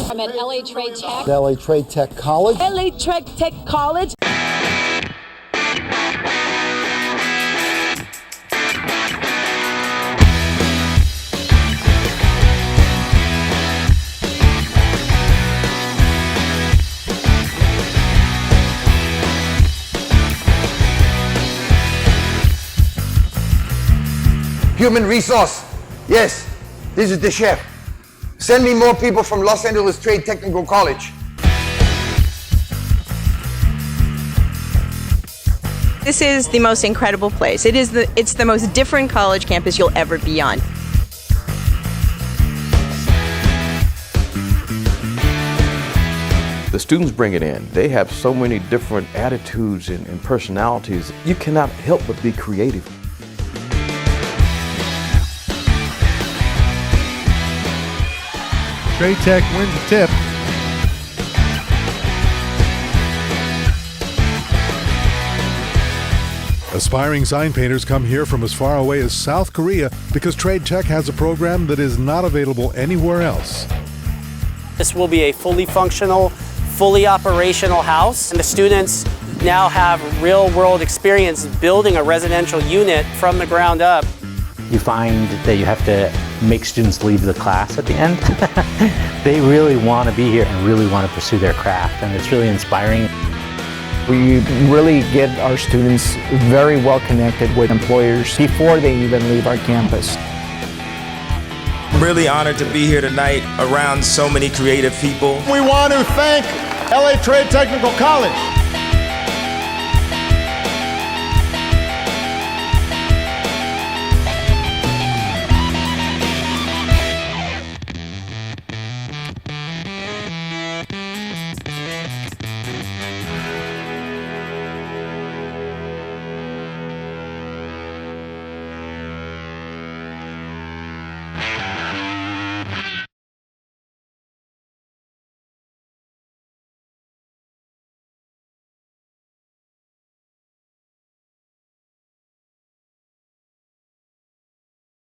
I'm at LA Trade Tech. LA Trade Tech College. LA Trade Tech College. Human resource. Yes, this is the chef. Send me more people from Los Angeles Trade Technical College. This is the most incredible place. It's the most different college campus you'll ever be on. The students bring it in. They have so many different attitudes and personalities. You cannot help but be creative. Trade Tech wins a tip. Aspiring sign painters come here from as far away as South Korea because Trade Tech has a program that is not available anywhere else. This will be a fully functional, fully operational house, and the students now have real-world experience building a residential unit from the ground up. You find that you have to make students leave the class at the end. They really want to be here and really want to pursue their craft, and it's really inspiring. We really get our students very well connected with employers before they even leave our campus. I'm really honored to be here tonight around so many creative people. We want to thank LA Trade Technical College